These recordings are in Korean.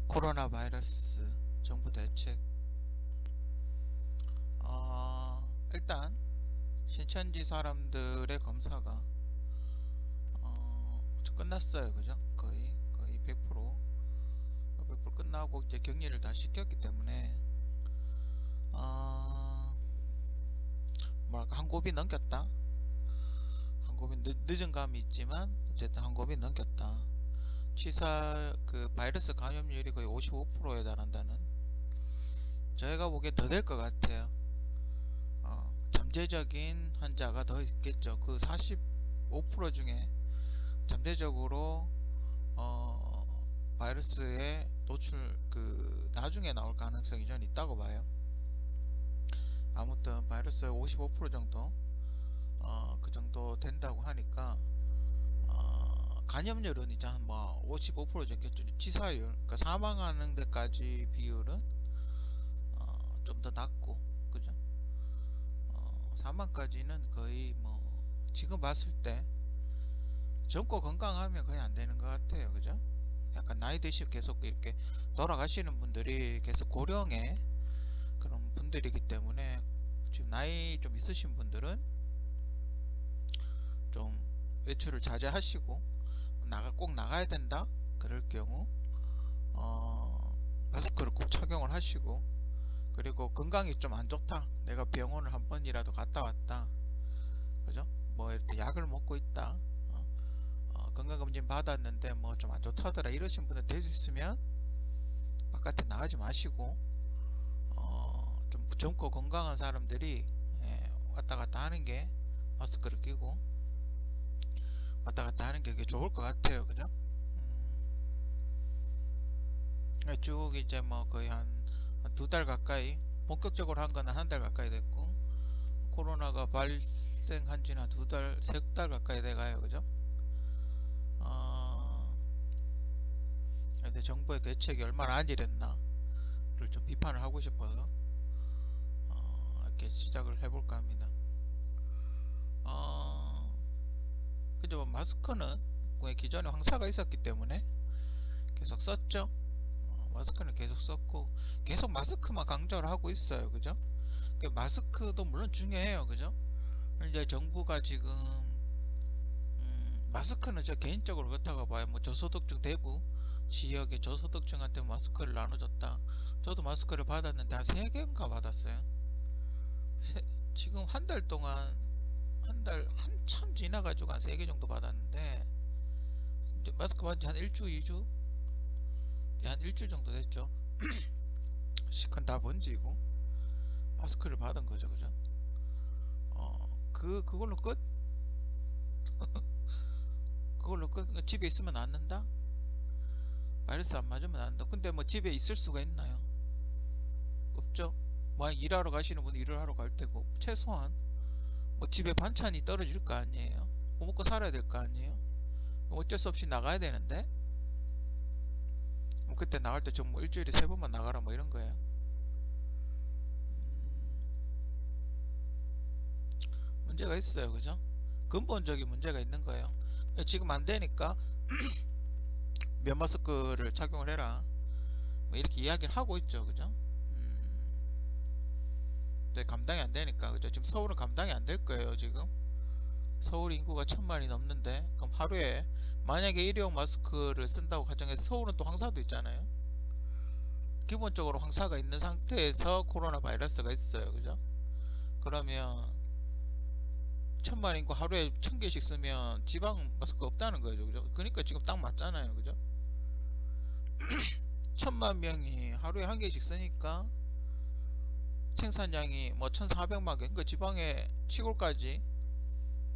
코로나 바이러스 정부 대책. 일단 신천지 사람들의 검사가 끝났어요. 그죠? 거의 100% 끝나고 이제 격리를 다 시켰기 때문에 뭐랄까 한 곱이 넘겼다. 한 곱이 늦은 감이 있지만 어쨌든 한 곱이 넘겼다. 치사 그 바이러스 감염률이 거의 55%에 달한다는, 저희가 보기엔 더 될 것 같아요. 잠재적인 환자가 더 있겠죠. 그 45% 중에 잠재적으로 바이러스에 노출 그 나중에 나올 가능성이 전 있다고 봐요. 아무튼 바이러스 55% 정도 그 정도 된다고 하니까 간염률은 이제 한 뭐 55% 정도겠죠. 치사율, 그러니까 사망하는 데까지 비율은 좀 더 낮고, 그죠? 사망까지는 거의 뭐 지금 봤을 때 젊고 건강하면 거의 안 되는 것 같아요. 그죠? 약간 나이 드시고 계속 이렇게 돌아가시는 분들이 계속 고령의 그런 분들이기 때문에, 지금 나이 좀 있으신 분들은 좀 외출을 자제하시고, 꼭 나가야 된다 그럴 경우 마스크를 꼭 착용을 하시고, 그리고 건강이 좀 안 좋다, 내가 병원을 한 번이라도 갔다 왔다, 그죠? 뭐 이렇게 약을 먹고 있다, 건강검진 받았는데 뭐 좀 안 좋다더라 이러신 분들 될 수 있으면 바깥에 나가지 마시고, 좀 젊고 건강한 사람들이 왔다 갔다 하는 게, 마스크를 끼고 왔다 갔다 하는 게 그게 좋을 것 같아요. 그죠? 쭉 이제 뭐 거의 한 두 달 가까이, 본격적으로 한 거는 한 달 가까이 됐고, 코로나가 발생한 지는 한 두 달, 세 달 가까이 돼가요. 그죠? 근데 정부의 대책이 얼마나 안일했나를 좀 비판을 하고 싶어서 이렇게 시작을 해볼까 합니다. 그죠? 마스크는 기존에 황사가 있었기 때문에 계속 썼죠. 마스크는 계속 썼고, 계속 마스크만 강조를 하고 있어요. 그죠? 마스크도 물론 중요해요. 그죠? 이제 정부가 지금 마스크는 저 개인적으로 그렇다고 봐요. 뭐 저소득층, 대구 지역의 저소득층한테 마스크를 나눠줬다. 저도 마스크를 받았는데 한 3개인가 받았어요. 지금 한 달 동안, 한 달 한참 지나가지고 한 3개 정도 받았는데, 이제 마스크 받은 지 한 일주, 2주? 한 일주일 정도 됐죠. 시간 다 번지고 마스크를 받은 거죠. 그죠? 그걸로 끝? 그걸로 끝? 집에 있으면 낫는다? 바이러스 안 맞으면 낫는다. 근데 뭐 집에 있을 수가 있나요? 없죠? 뭐 일하러 가시는 분은 일을 하러 갈 테고, 최소한 뭐 집에 반찬이 떨어질 거 아니에요? 뭐 먹고 살아야 될 거 아니에요? 어쩔 수 없이 나가야 되는데, 뭐 그때 나갈 때 좀 뭐 일주일에 3번만 나가라 뭐 이런 거예요. 문제가 있어요. 그죠? 근본적인 문제가 있는 거예요. 지금 안 되니까 면 마스크를 착용을 해라, 뭐 이렇게 이야기를 하고 있죠. 그죠? 근데 감당이 안 되니까. 그죠? 지금 서울은 감당이 안 될 거예요. 지금 서울 인구가 1000만이 넘는데, 그럼 하루에 만약에 일회용 마스크를 쓴다고 가정해서, 서울은 또 황사도 있잖아요. 기본적으로 황사가 있는 상태에서 코로나 바이러스가 있어요. 그죠? 그러면 1000만 인구 하루에 1000개씩 쓰면 지방 마스크 없다는 거죠. 그죠? 그러니까 지금 딱 맞잖아요. 그죠? 1000만 명이 하루에 한 개씩 쓰니까 생산량이 뭐 1400만 개. 그러니까 지방에 시골까지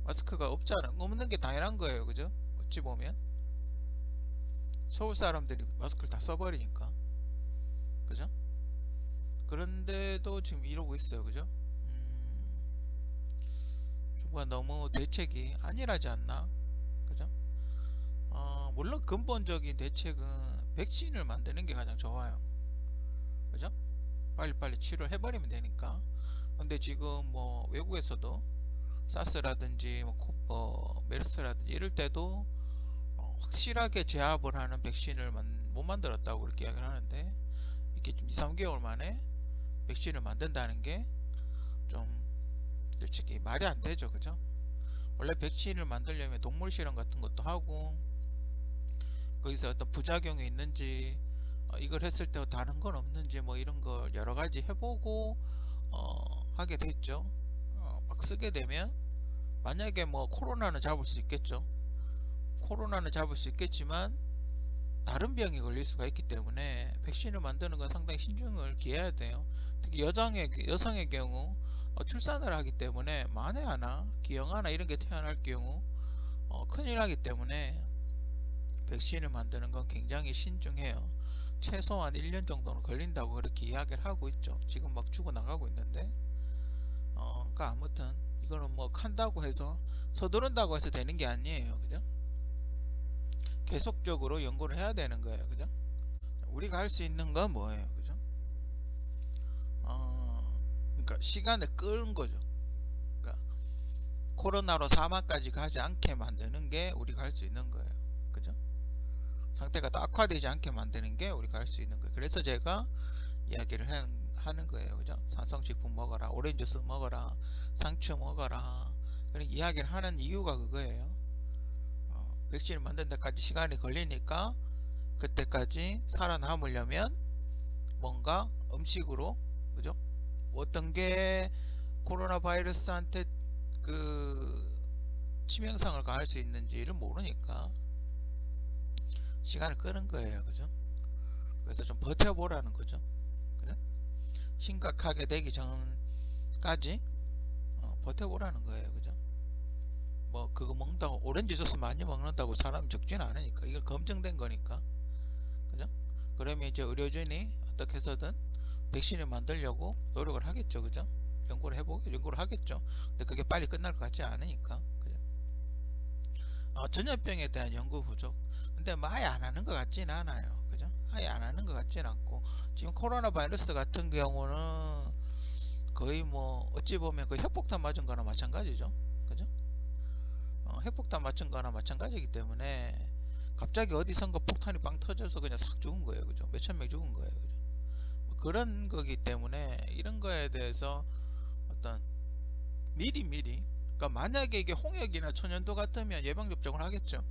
마스크가 없는 게 당연한 거예요. 그죠? 어찌 보면 서울 사람들이 마스크를 다 써버리니까. 그죠? 그런데도 지금 이러고 있어요. 그죠? 정부가 너무 대책이 안일하지 않나? 그죠? 물론 근본적인 대책은 백신을 만드는 게 가장 좋아요. 그죠? 빨리빨리 치료를 해버리면 되니까. 근데 지금 뭐 외국에서도 사스라든지 메르스라든지 이럴 때도 확실하게 제압을 하는 백신을 못 만들었다고 그렇게 이야기를 하는데, 이렇게 좀 2, 3개월 만에 백신을 만든다는 게 좀 솔직히 말이 안 되죠. 그죠? 원래 백신을 만들려면 동물 실험 같은 것도 하고, 거기서 어떤 부작용이 있는지, 이걸 했을 때 다른 건 없는지 뭐 이런 걸 여러 가지 해보고 하게 됐죠. 막 쓰게 되면 만약에 뭐 코로나는 잡을 수 있겠죠. 코로나는 잡을 수 있겠지만 다른 병이 걸릴 수가 있기 때문에 백신을 만드는 건 상당히 신중을 기해야 돼요. 특히 여성의 경우 출산을 하기 때문에 만에 하나 기형 하나 이런 게 태어날 경우 큰일 나기 때문에 백신을 만드는 건 굉장히 신중해요. 최소한 1년 정도는 걸린다고 그렇게 이야기를 하고 있죠. 지금 막 주고 나가고 있는데, 그러니까 아무튼 이거는 뭐 한다고 해서 서두른다고 해서 되는 게 아니에요. 그죠? 계속적으로 연구를 해야 되는 거예요. 그죠? 우리가 할 수 있는 건 뭐예요? 그죠? 그러니까 시간을 끄는 거죠. 그러니까 코로나로 사망까지 가지 않게 만드는 게 우리가 할 수 있는 거예요. 그죠? 상태가 더 악화되지 않게 만드는 게 우리가 할 수 있는 거예요. 그래서 제가 이야기를 하는 거예요. 그죠? 산성식품 먹어라, 오렌지 주스 먹어라, 상추 먹어라. 그런 이야기를 하는 이유가 그거예요. 백신을 만든 데까지 시간이 걸리니까 그때까지 살아남으려면 뭔가 음식으로, 그죠? 어떤 게 코로나 바이러스한테 그 치명상을 가할 수 있는지를 모르니까 시간을 끄는 거예요. 그죠? 그래서 좀 버텨보라는 거죠. 그죠? 심각하게 되기 전까지 버텨보라는 거예요. 그죠? 뭐 그거 먹는다고 오렌지 주스 많이 먹는다고 사람이 적지는 않으니까 이거 검증된 거니까. 그죠? 그러면 이제 의료진이 어떻게 해서든 백신을 만들려고 노력을 하겠죠. 그죠? 연구를 하겠죠. 근데 그게 빨리 끝날 것 같지 않으니까. 그죠? 전염병에 대한 연구 부족. 근데 뭐 아예 안 하는 것 같지는 않아요. 그죠? 아예 안 하는 것 같지는 않고, 지금 코로나 바이러스 같은 경우는 거의 뭐 어찌 보면 그 핵폭탄 맞은 거나 마찬가지죠. 그죠? 핵폭탄 맞은 거나 마찬가지이기 때문에 갑자기 어디선가 폭탄이 빵 터져서 그냥 싹 죽은 거예요. 그죠? 몇천 명 죽은 거예요. 그죠? 뭐 그런 거기 때문에 이런 거에 대해서 어떤 미리 그러니까 만약에 이게 홍역이나 천연두 같으면 예방접종을 하겠죠.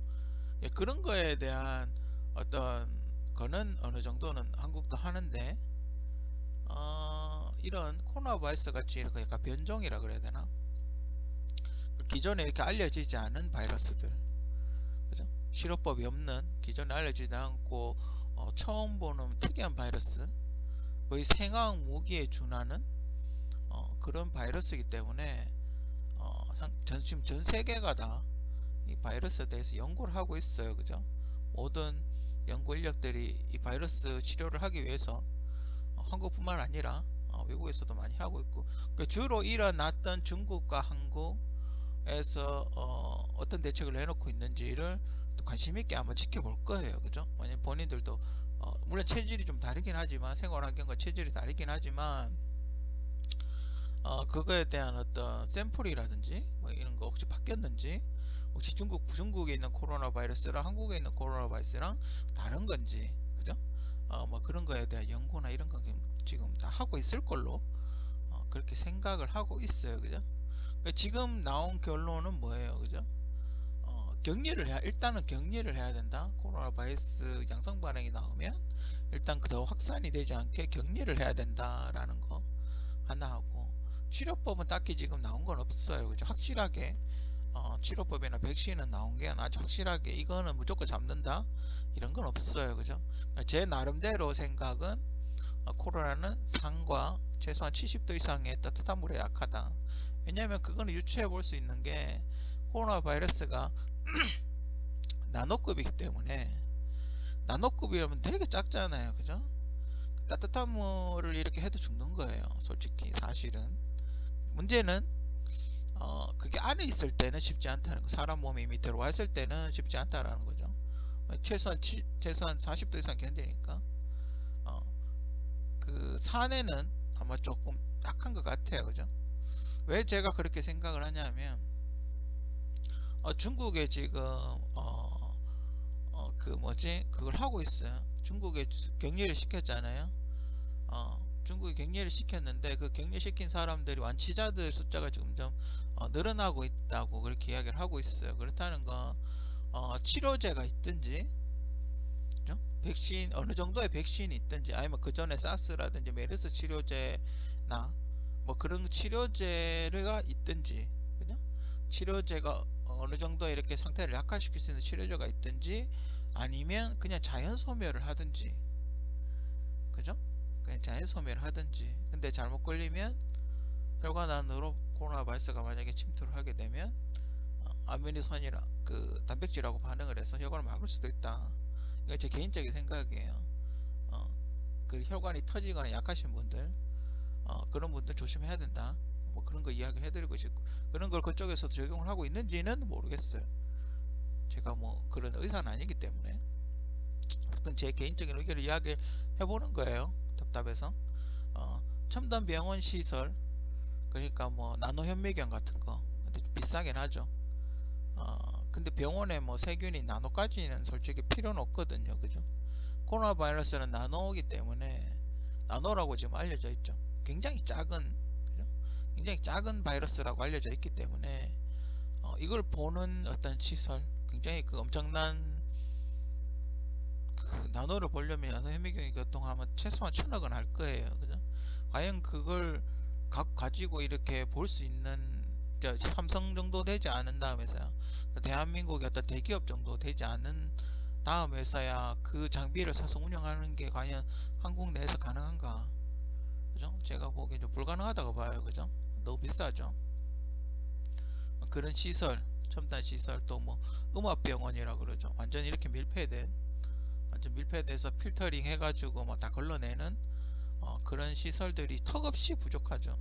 예, 그런 거에 대한 어떤 거는 어느 정도는 한국도 하는데, 이런 코로나 바이러스 같이 이렇게 약간 변종이라 그래야 되나? 기존에 이렇게 알려지지 않은 바이러스들, 그죠? 치료법이 없는, 기존에 알려지지 않고 처음 보는 특이한 바이러스, 거의 생화학 무기에 준하는 그런 바이러스이기 때문에 지금 전 세계가 다 이 바이러스에 대해서 연구를 하고 있어요. 그죠? 모든 연구 인력들이 이 바이러스 치료를 하기 위해서 한국뿐만 아니라 외국에서도 많이 하고 있고, 주로 일어났던 중국과 한국에서 어떤 대책을 내놓고 있는지를 또 관심 있게 한번 지켜볼 거예요. 그죠? 왜냐면 본인들도 물론 체질이 좀 다르긴 하지만, 생활 환경과 체질이 다르긴 하지만 그거에 대한 어떤 샘플이라든지 뭐 이런 거 혹시 바뀌었는지, 혹시 중국에 있는 코로나 바이러스랑 한국에 있는 코로나 바이러스랑 다른 건지, 그죠? 뭐 그런 거에 대한 연구나 이런 건 지금 다 하고 있을 걸로 그렇게 생각을 하고 있어요. 그죠? 그러니까 지금 나온 결론은 뭐예요? 그죠? 일단은 격리를 해야 된다. 코로나 바이러스 양성 반응이 나오면 일단 더 확산이 되지 않게 격리를 해야 된다라는 거 하나 하고, 치료법은 딱히 지금 나온 건 없어요. 그죠? 확실하게 치료법이나 백신은 나온 게 아주 확실하게 이거는 무조건 잡는다 이런 건 없어요. 그죠? 제 나름대로 생각은 코로나는 산과 최소한 70도 이상의 따뜻한 물에 약하다. 왜냐하면 그거는 유추해 볼 수 있는 게 코로나 바이러스가 나노급이기 때문에, 나노급이라면 되게 작잖아요. 그죠? 따뜻한 물을 이렇게 해도 죽는 거예요. 솔직히 사실은 문제는 그게 안에 있을 때는 쉽지 않다는 거. 사람 몸이 이미 들어와 있을 때는 쉽지 않다라는 거죠. 최소한 40도 이상 견디니까 그 산에는 아마 조금 약한 것 같아요. 그죠? 왜 제가 그렇게 생각을 하냐면 중국에 지금 그 뭐지 그걸 하고 있어요. 중국에 격리를 시켰잖아요. 중국이 격리를 시켰는데 그 격리시킨 사람들이 완치자들 숫자가 점점 늘어나고 있다고 그렇게 이야기를 하고 있어요. 그렇다는 건 치료제가 있든지, 그죠? 백신 어느 정도의 백신이 있든지, 아니면 그 전에 사스라든지 메르스 치료제나 뭐 그런 치료제가 있든지, 그죠? 치료제가 어느 정도 이렇게 상태를 약화시킬 수 있는 치료제가 있든지, 아니면 그냥 자연 소멸을 하든지, 그죠? 그냥 자연 소멸을 하든지. 근데 잘못 걸리면 혈관안으로 코로나 바이러스가 만약에 침투를 하게 되면 아미노산이라 그 단백질하고 반응을 해서 혈관을 막을 수도 있다. 이건 제 개인적인 생각이에요. 어, 그 혈관이 터지거나 약하신 분들, 그런 분들 조심해야 된다. 뭐 그런 거 이야기를 해드리고 싶고, 그런 걸 그쪽에서 적용을 하고 있는지는 모르겠어요. 제가 뭐 그런 의사는 아니기 때문에. 그건 제 개인적인 의견을 이야기해 보는 거예요. 답답해서. 첨단 병원 시설, 그러니까 뭐 나노 현미경 같은 거, 근데 비싸긴 하죠. 근데 병원에 뭐 세균이 나노까지는 솔직히 필요는 없거든요. 그죠? 코로나 바이러스는 나노이기 때문에, 나노라고 지금 알려져 있죠. 굉장히 작은, 그죠? 굉장히 작은 바이러스라고 알려져 있기 때문에 이걸 보는 어떤 시설, 굉장히 그 엄청난 그 나노를 보려면 나노 현미경이 교통하면 최소한 1,000억은 할 거예요. 그죠? 과연 그걸 가지고 이렇게 볼 수 있는, 삼성 정도 되지 않은 다음에서야, 대한민국의 어떤 대기업 정도 되지 않은 다음에서야 그 장비를 사서 운영하는 게 과연 한국 내에서 가능한가? 그죠? 제가 보기엔 좀 불가능하다고 봐요. 그죠? 너무 비싸죠. 그런 시설, 첨단 시설, 또 뭐 음압병원이라 그러죠. 완전 이렇게 밀폐된, 완전 밀폐돼서 필터링 해가지고 뭐 다 걸러내는 그런 시설들이 턱없이 부족하죠.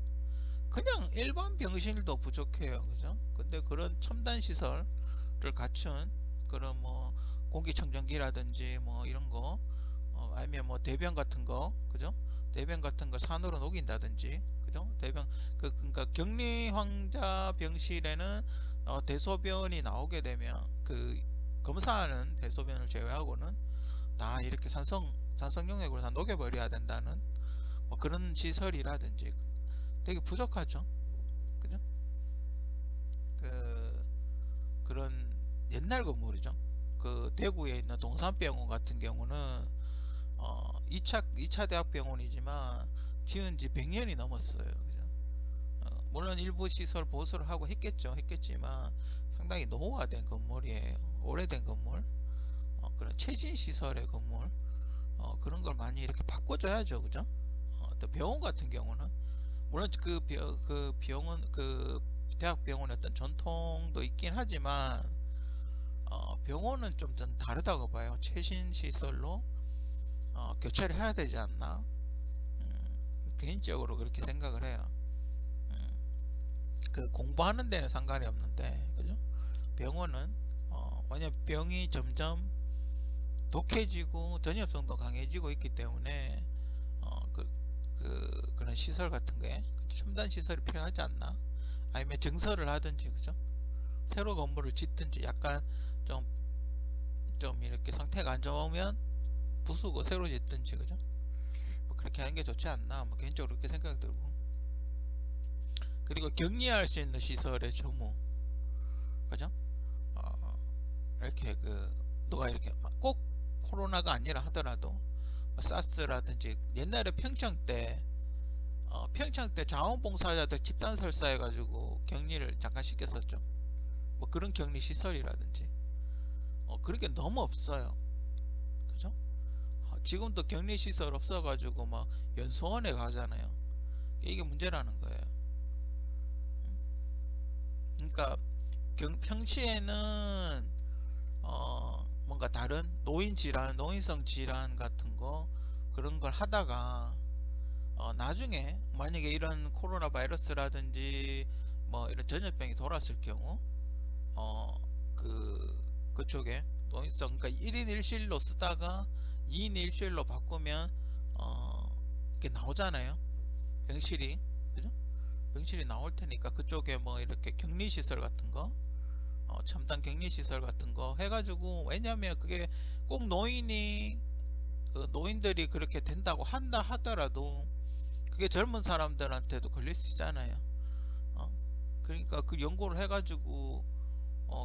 그냥 일반 병실도 부족해요. 그죠? 근데 그런 첨단 시설을 갖춘 그런 뭐 공기청정기라든지 뭐 이런 거, 아니면 뭐 대변 같은 거, 그죠? 대변 같은 거 산으로 녹인다든지, 그죠? 대변, 그러니까 격리 환자 병실에는 대소변이 나오게 되면 그 검사하는 대소변을 제외하고는 다 이렇게 산성 용액으로 다 녹여버려야 된다는 뭐 그런 시설이라든지 되게 부족하죠. 그죠? 그 그런 옛날 건물이죠. 그 대구에 있는 동산병원 같은 경우는 2차 대학병원이지만 지은 지 100년이 넘었어요. 그죠? 물론 일부 시설 보수를 하고 했겠지만 상당히 노후화된 건물이에요. 오래된 건물, 그런 최신 시설의 건물, 그런 걸 많이 이렇게 바꿔줘야죠. 그죠? 또 병원 같은 경우는 물론 그 병원, 그 대학병원의 어떤 전통도 있긴 하지만 병원은 좀 다르다고 봐요. 최신 시설로 교체를 해야 되지 않나? 개인적으로 그렇게 생각을 해요. 그 공부하는 데는 상관이 없는데, 그죠? 병원은 왜냐면 병이 점점 독해지고 전염성도 강해지고 있기 때문에 그런 시설 같은 게 첨단 시설이 필요하지 않나? 아니면 증설을 하든지, 그죠? 새로 건물을 짓든지, 약간 좀, 좀 이렇게 상태가 안 좋으면 부수고 새로 짓든지, 그죠? 뭐 그렇게 하는 게 좋지 않나? 뭐 개인적으로 그렇게 생각이 들고. 그리고 격리할 수 있는 시설의 조무, 그죠? 이렇게 누가 이렇게 꼭 코로나가 아니라 하더라도 뭐 사스라든지 옛날에 평창 때 자원봉사자들 집단 설사해가지고 격리를 잠깐 시켰었죠. 뭐 그런 격리 시설이라든지 그런 게 너무 없어요. 그죠? 지금도 격리 시설 없어가지고 막 연수원에 가잖아요. 이게 문제라는 거예요. 그러니까 평시에는 뭔가 다른 노인 질환, 노인성 질환 같은 거 그런 걸 하다가 나중에 만약에 이런 코로나 바이러스라든지 뭐 이런 전염병이 돌았을 경우 그쪽에 노인성, 그러니까 1인 1실로 쓰다가 2인 1실로 바꾸면 이렇게 나오잖아요. 병실이, 그죠? 병실이 나올 테니까 그쪽에 뭐 이렇게 격리 시설 같은 거, 첨단 격리 시설 같은 거 해가지고, 왜냐면 그게 꼭 노인이 노인들이 그렇게 된다고 한다 하더라도 그게 젊은 사람들한테도 걸릴 수 있잖아요. 어? 그러니까 그 연구를 해가지고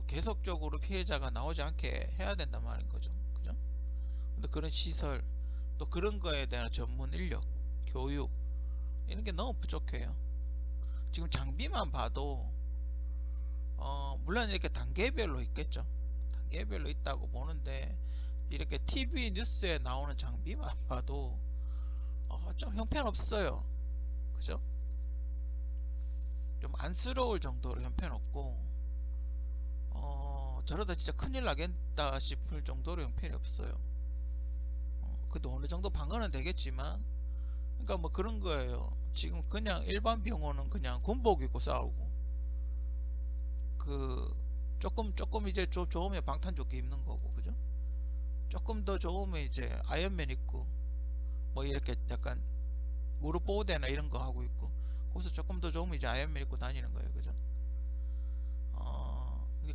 계속적으로 피해자가 나오지 않게 해야 된단 말인 거죠. 그죠? 근데 그런 시설, 또 그런 거에 대한 전문 인력, 교육, 이런 게 너무 부족해요. 지금 장비만 봐도, 물론 이렇게 단계별로 있겠죠. 단계별로 있다고 보는데, 이렇게 TV 뉴스에 나오는 장비만 봐도, 좀 형편없어요. 그죠? 좀 안쓰러울 정도로 형편없고, 저러다 진짜 큰일 나겠다 싶을 정도로 형편이 없어요. 그래도 어느 정도 방어는 되겠지만, 그러니까 뭐 그런 거예요. 지금 그냥 일반 병원은 그냥 군복 입고 싸우고, 그 조금 이제 좀 좋으면 방탄조끼 입는 거고, 그죠? 조금 더 좋으면 이제 아이언맨 입고, 뭐 이렇게 약간 무릎 보호대나 이런 거 하고 있고, 거기서 조금 더 좋으면 이제 아이언맨 입고 다니는 거예요, 그죠?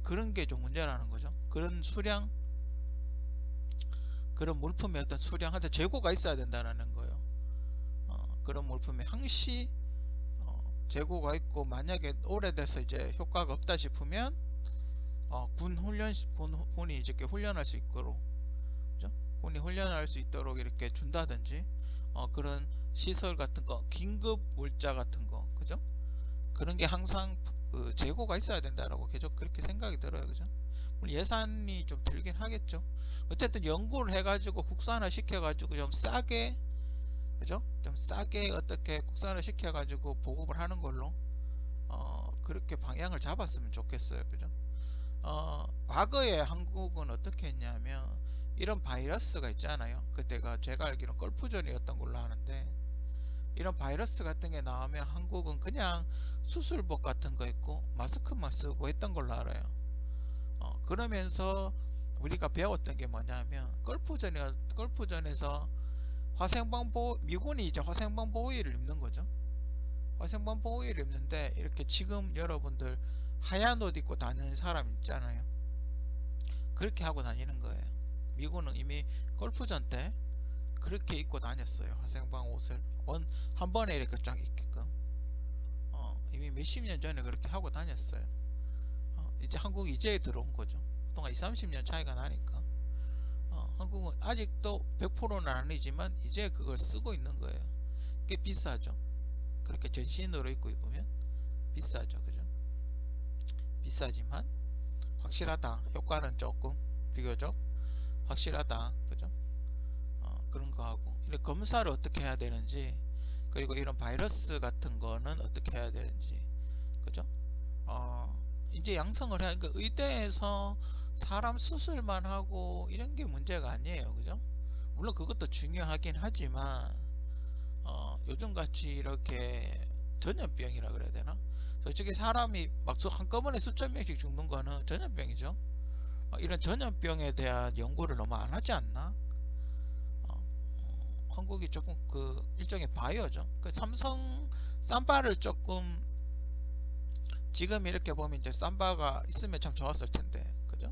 그런 게 좀 문제라는 거죠. 그런 수량, 그런 물품의 어떤 수량한테 재고가 있어야 된다는 거예요. 그런 물품이 항시 재고가 있고, 만약에 오래돼서 이제 효과가 없다 싶으면 군이 이제 이렇게 훈련할 수 있도록, 그죠? 군이 훈련할 수 있도록 이렇게 준다든지, 그런 시설 같은 거, 긴급 물자 같은 거, 그죠? 그런 게 항상 그 재고가 있어야 된다라고 계속 그렇게 생각이 들어요, 그죠? 물론 예산이 좀 들긴 하겠죠. 어쨌든 연구를 해가지고 국산화 시켜가지고 좀 싸게, 그죠? 좀 싸게 어떻게 국산화 시켜가지고 보급을 하는 걸로 그렇게 방향을 잡았으면 좋겠어요, 그죠? 과거에 한국은 어떻게 했냐면 이런 바이러스가 있잖아요. 그때가 제가 알기로는 걸프전이었던 걸로 아는데, 이런 바이러스 같은 게 나오면 한국은 그냥 수술복 같은 거 입고 마스크만 쓰고 했던 걸로 알아요. 그러면서 우리가 배웠던 게 뭐냐면 걸프전에서 미군이 이제 화생방 보호의를 입는 거죠. 화생방 보호의를 입는데, 이렇게 지금 여러분들 하얀 옷 입고 다니는 사람 있잖아요. 그렇게 하고 다니는 거예요. 미군은 이미 걸프전 때 그렇게 입고 다녔어요. 화생방 옷을 한 번에 이렇게 쫙 입게끔. 이미 몇십 년 전에 그렇게 하고 다녔어요. 이제 한국이 이제 들어온 거죠. 그동안 20, 30년 차이가 나니까. 한국은 아직도 100%는 아니지만 이제 그걸 쓰고 있는 거예요. 꽤 비싸죠. 그렇게 전신으로 입고 입으면 비싸죠. 그죠? 비싸지만 확실하다. 효과는 조금 비교적 확실하다. 그죠? 그런 거 하고, 이런 검사를 어떻게 해야 되는지, 그리고 이런 바이러스 같은 거는 어떻게 해야 되는지, 그죠? 이제 양성을 해야, 그러니까 의대에서 사람 수술만 하고 이런 게 문제가 아니에요, 그죠? 물론 그것도 중요하긴 하지만, 요즘 같이 이렇게 전염병이라 그래야 되나? 솔직히 사람이 막 한꺼번에 수천 명씩 죽는 거는 전염병이죠. 이런 전염병에 대한 연구를 너무 안 하지 않나? 한국이 조금 그 일종의 바이오죠. 그 삼성 삼바를 조금, 지금 이렇게 보면 이제 삼바가 있으면 참 좋았을 텐데, 그죠?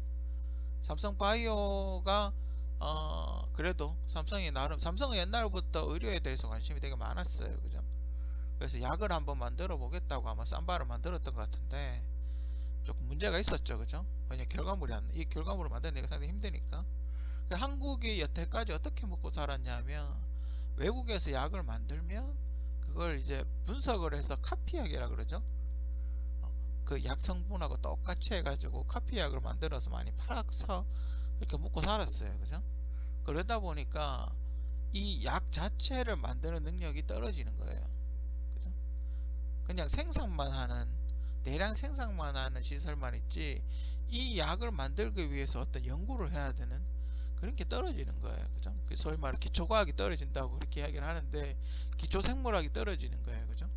삼성 바이오가 그래도 삼성이 나름, 삼성은 옛날부터 의료에 대해서 관심이 되게 많았어요, 그죠? 그래서 약을 한번 만들어 보겠다고 아마 삼바를 만들었던 것 같은데, 조금 문제가 있었죠, 그죠? 왜냐 결과물이 이 결과물을 만드는 게 상당히 힘드니까. 한국이 여태까지 어떻게 먹고 살았냐면, 외국에서 약을 만들면 그걸 이제 분석을 해서 카피약이라 그러죠. 그 약 성분하고 똑같이 해가지고 카피약을 만들어서 많이 팔아서 이렇게 먹고 살았어요, 그죠? 그러다 보니까 이 약 자체를 만드는 능력이 떨어지는 거예요, 그죠? 그냥 생산만 하는, 대량 생산만 하는 시설만 있지, 이 약을 만들기 위해서 어떤 연구를 해야 되는 그런 게 떨어지는 거예요, 그죠? 소위 말해 기초과학이 떨어진다고 그렇게 이야기를 하는데, 기초생물학이 떨어지는 거예요, 그죠?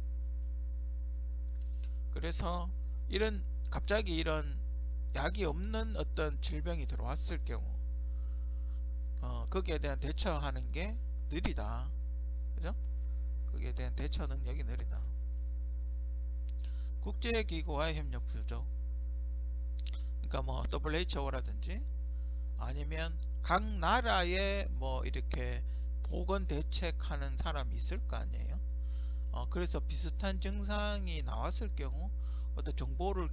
그래서 갑자기 이런 약이 없는 어떤 질병이 들어왔을 경우, 거기에 대한 대처하는 게 느리다, 그죠? 거기에 대한 대처 능력이 느리다. 국제기구와의 협력 부족. 그러니까 뭐 WHO라든지 아니면 각 나라의 뭐 이렇게 보건 대책하는 사람이 있을 거 아니에요. 그래서 비슷한 증상이 나왔을 경우 어떤 정보를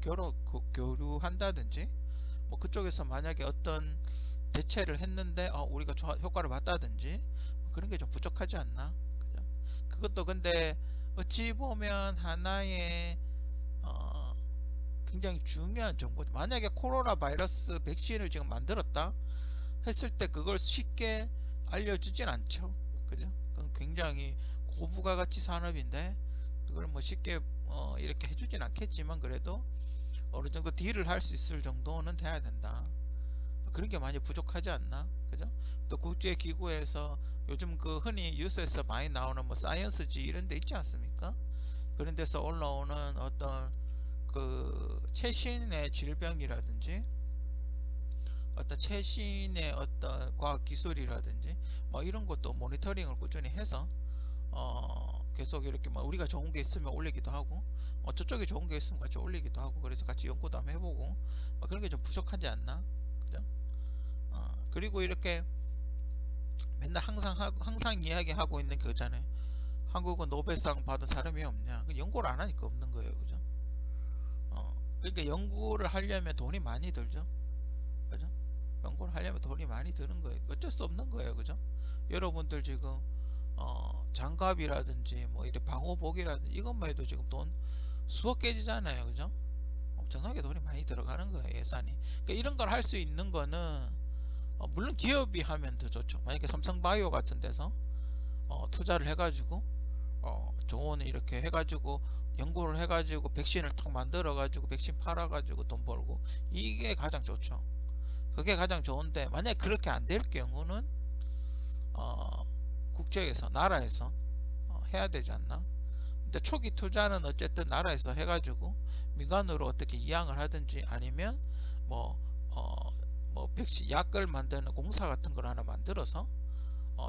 교류한다든지, 뭐 그쪽에서 만약에 어떤 대체를 했는데 우리가 효과를 봤다든지, 뭐 그런 게 좀 부족하지 않나. 그죠? 그것도 근데 어찌 보면 하나의 어, 굉장히 중요한 정보. 만약에 코로나 바이러스 백신을 지금 만들었다 했을 때 그걸 쉽게 알려주진 않죠. 그죠? 그건 굉장히 고부가가치 산업인데 그걸 뭐 쉽게 이렇게 해주진 않겠지만, 그래도 어느 정도 딜을 할 수 있을 정도는 돼야 된다. 그런 게 많이 부족하지 않나. 그죠? 또 국제기구에서 요즘 그 흔히 뉴스에서 많이 나오는 뭐 사이언스지 이런 데 있지 않습니까? 그런 데서 올라오는 어떤 그 최신의 질병이라든지 어떤 최신의 어떤 과학 기술이라든지 뭐 이런 것도 모니터링을 꾸준히 해서 계속 이렇게 뭐 우리가 좋은 게 있으면 올리기도 하고 저쪽에 좋은 게 있으면 같이 올리기도 하고, 그래서 같이 연구도 한번 해보고 그런 게 좀 부족하지 않나. 그죠? 그리고 이렇게 맨날 항상 이야기하고 있는 그거잖아요. 한국은 노벨상 받은 사람이 없냐. 연구를 안 하니까 없는 거예요. 그죠? 그러니까 연구를 하려면 돈이 많이 들죠. 그죠? 연구를 하려면 돈이 많이 드는 거예요. 어쩔 수 없는 거예요. 그죠? 여러분들 지금 장갑이라든지 뭐 이렇게 방호복이라든지 이것만 해도 지금 돈 수억 깨지잖아요. 그죠? 엄청나게 돈이 많이 들어가는 거예요. 예산이. 그러니까 이런 걸 할 수 있는 거는 물론 기업이 하면 더 좋죠. 만약에 삼성바이오 같은 데서 투자를 해가지고 좋은 이렇게 해가지고 연구를 해가지고 백신을 탁 만들어가지고 백신 팔아가지고 돈 벌고, 이게 가장 좋죠. 그게 가장 좋은데, 만약에 그렇게 안 될 경우는 국제에서 나라에서 해야 되지 않나. 근데 초기 투자는 어쨌든 나라에서 해가지고 민간으로 어떻게 이양을 하든지, 아니면 뭐, 뭐 백신 약을 만드는 공사 같은 걸 하나 만들어서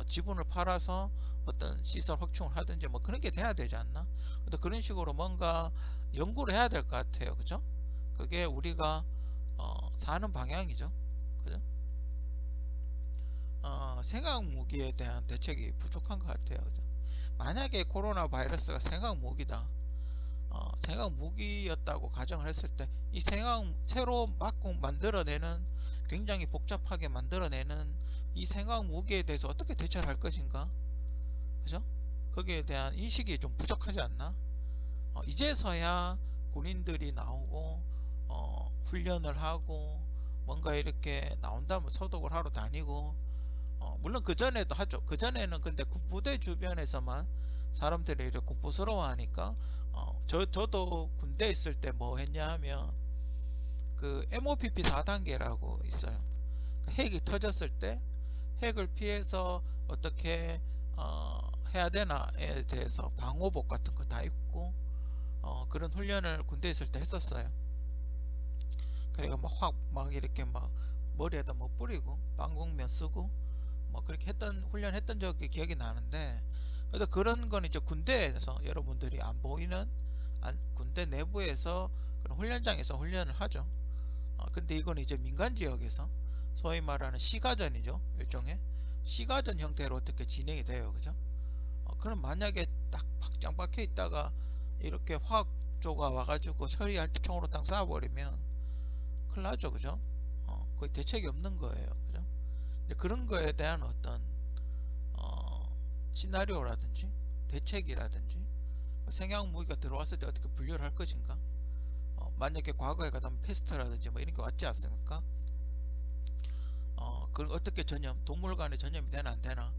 지분을 팔아서 어떤 시설 확충을 하든지 뭐 그런 게 돼야 되지 않나. 근데 그런 식으로 뭔가 연구를 해야 될 것 같아요. 그죠? 그게 우리가 사는 방향이죠. 그죠? 생학 무기에 대한 대책이 부족한 것 같아요. 그죠? 만약에 코로나 바이러스가 생학 무기다, 생학 무기였다고 가정을 했을 때 이 생학 새로 막 만들어내는, 굉장히 복잡하게 만들어내는 이 생학 무기에 대해서 어떻게 대처를 할 것인가. 그죠? 거기에 대한 인식이 좀 부족하지 않나. 이제서야 군인들이 나오고 훈련을 하고 뭔가 이렇게 나온다면 소독을 하러 다니고, 물론 그 전에도 하죠. 그 전에는 근데 군부대 주변에서만 사람들이 이렇게 공포스러워하니까 저도 군대 있을 때 뭐 했냐 하면 그 MOPP 4단계라고 있어요. 핵이 터졌을 때 핵을 피해서 어떻게 해야 되나에 대해서 방호복 같은 거 다 입고 그런 훈련을 군대에 있을 때 했었어요. 그러니까 막 이렇게 막 머리에다 뭐 뿌리고 방공면 쓰고 뭐 그렇게 했던 훈련했던 적이 기억이 나는데, 그래서 그런 건 이제 군대에서 여러분들이 안 보이는 군대 내부에서 그런 훈련장에서 훈련을 하죠. 근데 이건 이제 민간 지역에서 소위 말하는 시가전이죠. 일종의 시가전 형태로 어떻게 진행이 돼요. 그죠? 그럼 만약에 딱 박장 박혀 있다가 이렇게 화학조가 와가지고 처리할 때 총으로 딱 쏴버리면 큰일 나죠. 그죠? 거의 대책이 없는 거예요. 그죠? 그런 거에 대한 어떤 시나리오라든지 대책이라든지 생약 무기가 들어왔을 때 어떻게 분류를 할 것인가. 만약에 과거에 가다면 패스트라든지 뭐 이런 게 왔지 않습니까? 그걸 어떻게 동물 간에 전염이 되나 안 되나.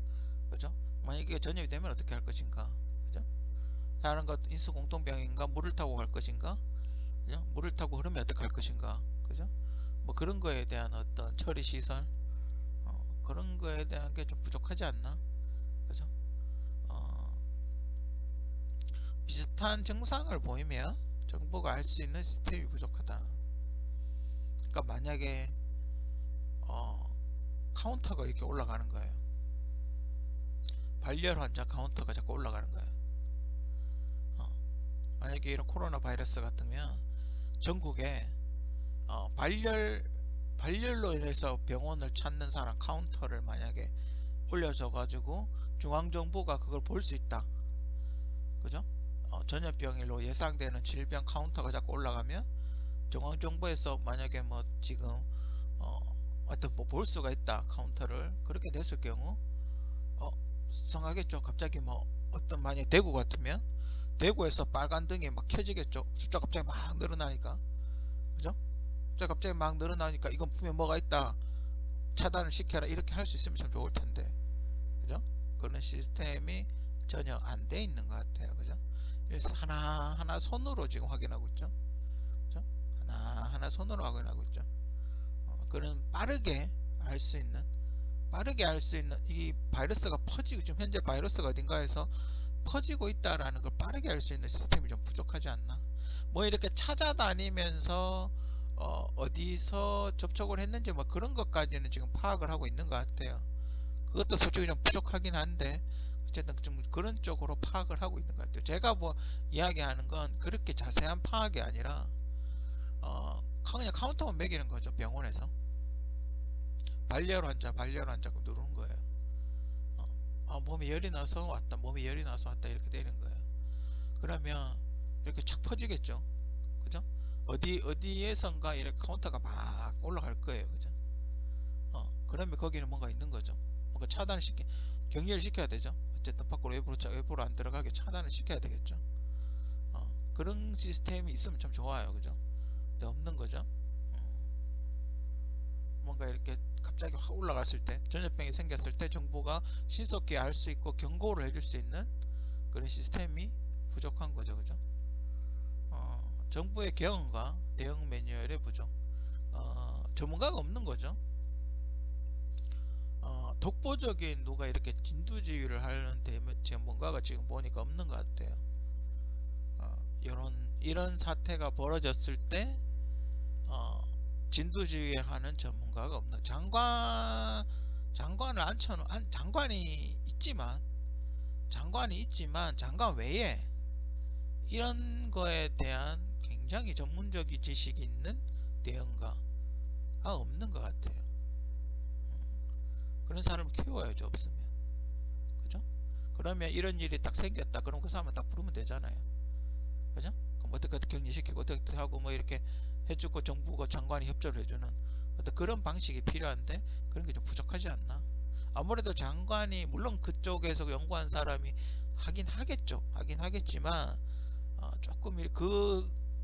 그죠? 만약에 전염이 되면 어떻게 할 것인가. 그죠? 다른 것 인수 공통병인가, 물을 타고 갈 것인가. 그죠? 물을 타고 흐르면 어떻게 할 것인가. 그죠? 뭐 그런 거에 대한 어떤 처리 시설, 그런 거에 대한 게 좀 부족하지 않나. 그죠? 비슷한 증상을 보이면 정부가 알 수 있는 시스템이 부족하다. 그러니까 만약에 카운터가 이렇게 올라가는 거예요. 발열 환자 카운터가 자꾸 올라가는 거예요. 만약에 이런 코로나 바이러스 같으면 전국에 발열로 인해서 병원을 찾는 사람 카운터를 만약에 올려줘 가지고 중앙정부가 그걸 볼 수 있다. 그죠? 전염병으로 예상되는 질병 카운터가 자꾸 올라가면 중앙정부에서 만약에 뭐 지금 하여튼 뭐 볼 수가 있다 카운터를. 그렇게 됐을 경우 수상하겠죠. 갑자기 뭐 어떤 만약에 대구 같으면 대구에서 빨간 등이 막 켜지겠죠. 숫자 갑자기 막 늘어나니까. 그죠? 숫자 갑자기 막 늘어나니까 이건 분명 뭐가 있다, 차단을 시켜라, 이렇게 할 수 있으면 참 좋을 텐데. 그죠? 그런 시스템이 전혀 안 돼 있는 것 같아요. 그죠? 그래서 하나하나 손으로 지금 확인하고 있죠. 그죠? 하나하나 손으로 확인하고 있죠. 그런 빠르게 알 수 있는, 이 바이러스가 퍼지고, 지금 현재 바이러스가 어딘가에서 퍼지고 있다라는 걸 빠르게 알 수 있는 시스템이 좀 부족하지 않나. 뭐 이렇게 찾아다니면서 어디서 접촉을 했는지 뭐 그런 것까지는 지금 파악을 하고 있는 것 같아요. 그것도 솔직히 좀 부족하긴 한데 어쨌든 좀 그런 쪽으로 파악을 하고 있는 것 같아요. 제가 뭐 이야기하는 건 그렇게 자세한 파악이 아니라 그냥 카운터만 매기는 거죠. 병원에서 발열 환자 누르는 거예요. 몸에 열이 나서 왔다, 몸에 열이 나서 왔다, 이렇게 되는 거예요. 그러면 이렇게 착 퍼지겠죠. 그죠? 어디에선가 이렇게 카운터가 막 올라갈 거예요. 그죠? 그러면 거기는 뭔가 있는 거죠. 뭔가 격리를 시켜야 되죠. 어쨌든 밖으로 외부로 안 들어가게 차단을 시켜야 되겠죠. 그런 시스템이 있으면 참 좋아요. 그죠? 근데 없는 거죠. 뭔가 이렇게 갑자기 확 올라갔을 때, 전염병이 생겼을 때 정부가 신속히 알 수 있고 경고를 해줄 수 있는 그런 시스템이 부족한 거죠. 그죠? 정부의 경험과 대응 매뉴얼의 부족, 전문가가 없는 거죠. 독보적인 누가 이렇게 진두지휘를 하는 전문가가 지금 보니까 없는 것 같아요. 이런 사태가 벌어졌을 때 진두지휘하는 전문가가 없는, 장관을 장관이 있지만 장관 외에 이런 거에 대한 굉장히 전문적인 지식이 있는 대응가가 없는 것 같아요. 그런 사람을 키워야죠. 없으면. 그죠? 그러면 이런 일이 딱 생겼다, 그럼 그 사람을 딱 부르면 되잖아요. 그죠? 그럼 어떻게 격리시키고 어떻게 하고 뭐 이렇게 해주고 정부가 장관이 협조를 해주는 어떤 그런 방식이 필요한데 그런 게 좀 부족하지 않나. 아무래도 장관이, 물론 그쪽에서 연구한 사람이 하긴 하겠지만 조금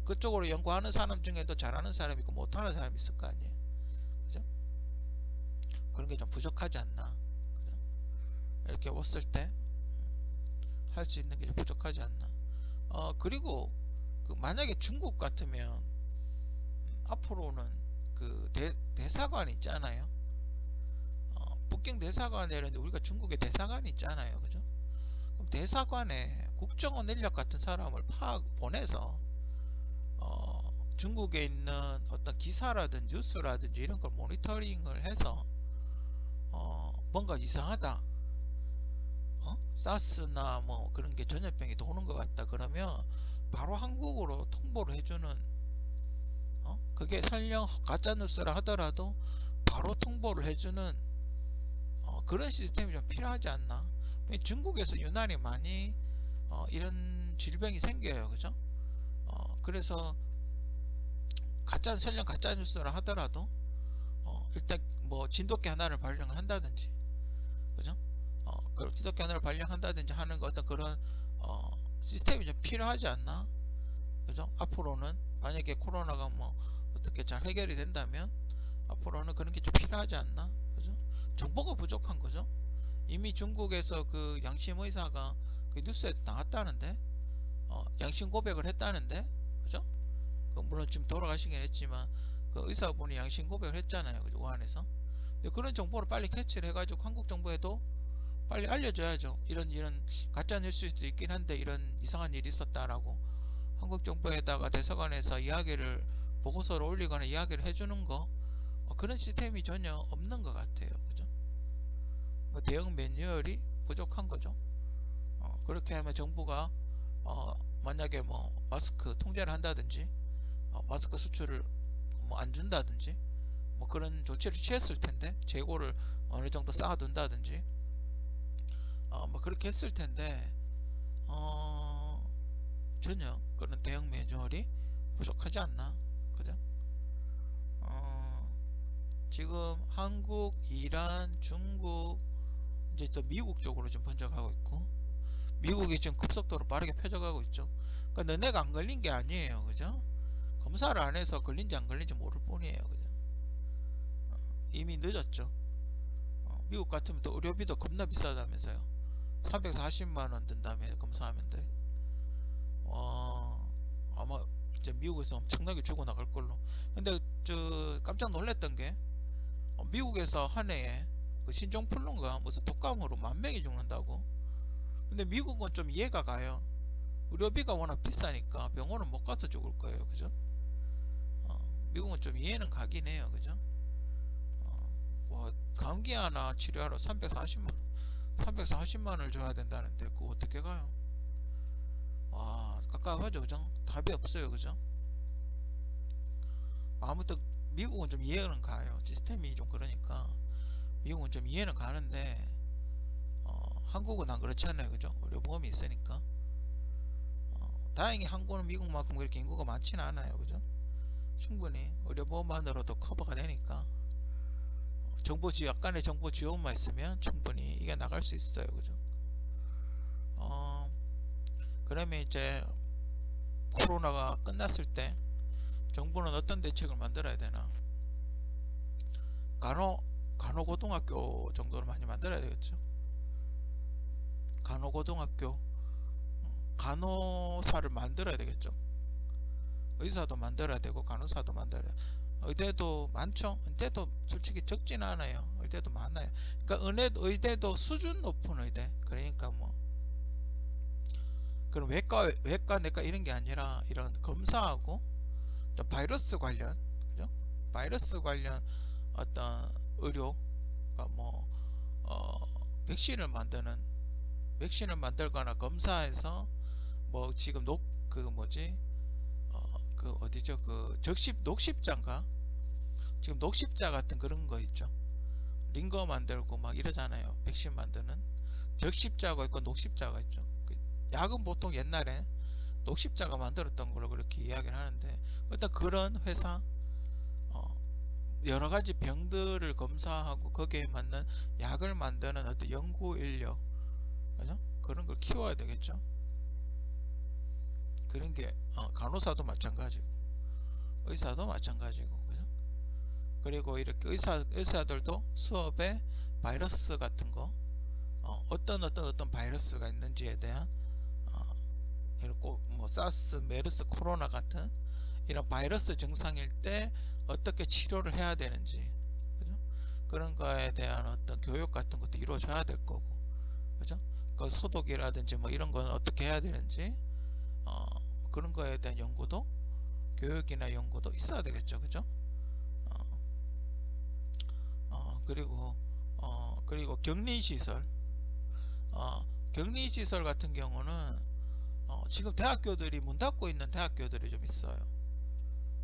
그쪽으로 연구하는 사람 중에도 잘하는 사람이 있고 못하는 사람이 있을 거 아니에요. 그죠? 그런 게 좀 부족하지 않나. 그죠? 이렇게 봤을 때 할 수 있는 게 좀 부족하지 않나. 그리고 만약에 중국 같으면 앞으로는 그 대사관 있잖아요. 북경 대사관에 있는데 우리가 중국에 대사관이 있잖아요. 그죠? 그럼 대사관에 국정원 인력 같은 사람을 보내서 중국에 있는 어떤 기사라든지 뉴스라든지 이런 걸 모니터링을 해서 뭔가 이상하다, 사스나 뭐 그런 게 전염병이 도는 것 같다 그러면 바로 한국으로 통보를 해주는, 그게 설령 가짜뉴스라 하더라도 바로 통보를 해주는 그런 시스템이 좀 필요하지 않나. 중국에서 유난히 많이 이런 질병이 생겨요. 그죠? 그래서 설령 가짜뉴스라 하더라도 일단 뭐 진돗개 하나를 발령을 한다든지, 그죠? 진돗개 하나를 발령한다든지 하는 거, 어떤 그런 시스템이 좀 필요하지 않나. 그죠? 앞으로는 만약에 코로나가 뭐 어떻게 잘 해결이 된다면 앞으로는 그런 게 좀 필요하지 않나. 그죠? 정보가 부족한 거죠. 이미 중국에서 그 양심 의사가 그 뉴스에 나왔다는데, 양심 고백을 했다는데, 그죠? 물론 지금 돌아가시긴 했지만 그 의사분이 양심 고백을 했잖아요. 그죠? 우한에서. 근데 그런 정보를 빨리 캐치를 해가지고 한국 정부에도 빨리 알려줘야죠. 이런 가짜 뉴스도 있긴 한데 이런 이상한 일이 있었다라고 한국 정부에다가 대사관에서 보고서를 올리거나 이야기를 해주는 거, 그런 시스템이 전혀 없는 것 같아요. 그죠? 대응 매뉴얼이 부족한 거죠. 그렇게 하면 정부가 만약에 뭐 마스크 통제를 한다든지 마스크 수출을 뭐 안 준다든지 뭐 그런 조치를 취했을 텐데, 재고를 어느 정도 쌓아둔다든지 뭐 그렇게 했을 텐데 전혀 그런 대응 매뉴얼이 부족하지 않나, 그죠? 어, 지금 한국, 이란, 중국, 이제 또 미국 쪽으로 좀 번져가고 있고, 미국이 지금 급속도로 빠르게 펴져가고 있죠. 그러니까 너네가 안 걸린 게 아니에요, 그죠? 검사를 안 해서 걸린지 안 걸린지 모를 뿐이에요, 그죠? 이미 늦었죠. 미국 같으면 또 의료비도 겁나 비싸다면서요. 340만 원 든다며 검사하면 돼. 아마 이제 미국에서 엄청나게 죽어나갈 걸로. 근데 저 깜짝 놀랐던 게 미국에서 한 해에 그 신종플루인가 무슨 독감으로 10,000명이 죽는다고. 근데 미국은 좀 이해가 가요. 의료비가 워낙 비싸니까 병원은 못 가서 죽을 거예요, 그죠? 미국은 좀 이해는 가긴 해요, 그죠? 뭐 감기 하나 치료하러 340만 원을 줘야 된다는데 그거 어떻게 가요? 와, 깝깝하죠, 그죠? 답이 없어요, 그죠? 아무튼 미국은 좀 이해는 가요. 시스템이 좀 그러니까 미국은 좀 이해는 가는데 한국은 안 그렇잖아요, 그죠? 의료보험이 있으니까. 다행히 한국은 미국만큼 그렇게 인구가 많지는 않아요, 그죠? 충분히 의료보험만으로도 커버가 되니까 약간의 정보 지원만 있으면 충분히 이게 나갈 수 있어요, 그죠? 어, 그러면 이제 코로나가 끝났을 때 정부는 어떤 대책을 만들어야 되나? 간호 간호고등학교 정도로 많이 만들어야 되겠죠. 간호고등학교, 간호사를 만들어야 되겠죠. 의사도 만들어야 되고 간호사도 만들어야 돼요. 의대도 많죠. 의대도 솔직히 적지는 않아요. 의대도 많아요. 그러니까 의대도 수준 높은 의대. 그러니까 뭐 그럼 외과 내과 이런 게 아니라 이런 검사하고 좀 바이러스 관련, 그죠? 바이러스 관련 어떤 의료가 뭐 백신을 만들거나 검사해서 뭐 지금 그 뭐지 그 어디죠 그 녹십자인가 지금 녹십자 같은 그런 거 있죠. 링거 만들고 막 이러잖아요. 백신 만드는 적십자가 있고 녹십자가 있죠. 그 약은 보통 옛날에 녹십자가 만들었던 걸로 그렇게 이야기를 하는데 일단 그런 회사 어, 여러 가지 병들을 검사하고 거기에 맞는 약을 만드는 어떤 연구 인력, 그죠? 그런 걸 키워야 되겠죠. 그런 게 간호사도 마찬가지고 의사도 마찬가지고, 그죠? 그리고 이렇게 의사들도 수업에 바이러스 같은 거 어떤 바이러스가 있는지에 대한 이렇고 뭐 사스, 메르스, 코로나 같은 이런 바이러스 증상일 때 어떻게 치료를 해야 되는지, 그죠? 그런 거에 대한 어떤 교육 같은 것도 이루어져야 될 거고, 그죠? 그 소독이라든지 뭐 이런 거는 어떻게 해야 되는지 어, 그런 거에 대한 연구도 교육이나 연구도 있어야 되겠죠, 그죠? 어, 그리고 그리고 격리 시설 같은 경우는 지금 대학교들이 문 닫고 있는 대학교들이 좀 있어요.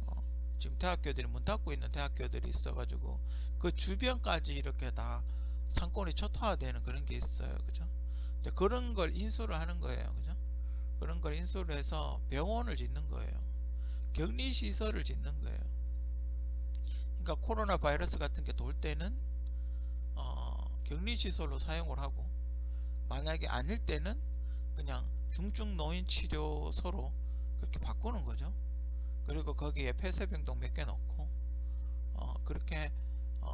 어, 지금 대학교들이 문 닫고 있는 대학교들이 있어가지고 그 주변까지 이렇게 다 상권이 초토화되는 그런 게 있어요, 그죠? 이제 그런 걸 인수를 하는 거예요, 그죠? 그런 걸 인수를 해서 병원을 짓는 거예요. 격리 시설을 짓는 거예요. 그러니까 코로나 바이러스 같은 게 돌 때는 격리 시설로 사용을 하고 만약에 아닐 때는 그냥 중증 노인 치료소로 그렇게 바꾸는 거죠. 그리고 거기에 폐쇄병동 몇 개 넣고 그렇게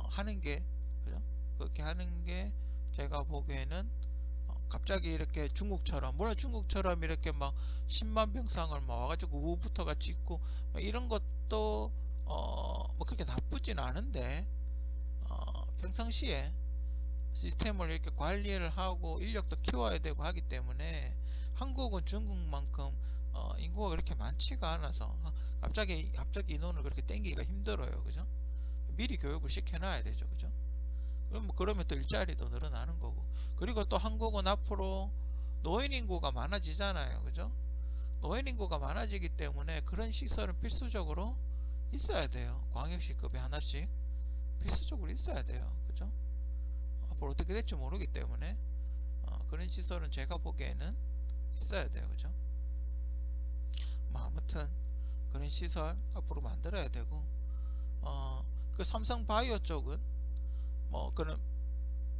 하는 게, 그죠? 그렇게 하는 게 제가 보기에는 갑자기 이렇게 중국처럼, 물론 중국처럼 이렇게 막 10만 병상을 막 와가지고 우부터 같이 있고 이런 것도 뭐 그렇게 나쁘진 않은데 평상시에 시스템을 이렇게 관리를 하고 인력도 키워야 되고 하기 때문에 한국은 중국만큼 인구가 그렇게 많지가 않아서 갑자기 인원을 그렇게 땡기기가 힘들어요, 그죠? 미리 교육을 시켜놔야 되죠, 그죠? 그러면 또 일자리도 늘어나는 거고, 그리고 또 한국은 앞으로 노인 인구가 많아지잖아요, 그죠? 노인 인구가 많아지기 때문에 그런 시설은 필수적으로 있어야 돼요. 광역시급에 하나씩 필수적으로 있어야 돼요, 그죠? 앞으로 어떻게 될지 모르기 때문에 그런 시설은 제가 보기에는 있어야 돼요. 그죠? 뭐 아무튼 그런 시설 앞으로 만들어야 되고, 그 삼성바이오 쪽은 뭐 그런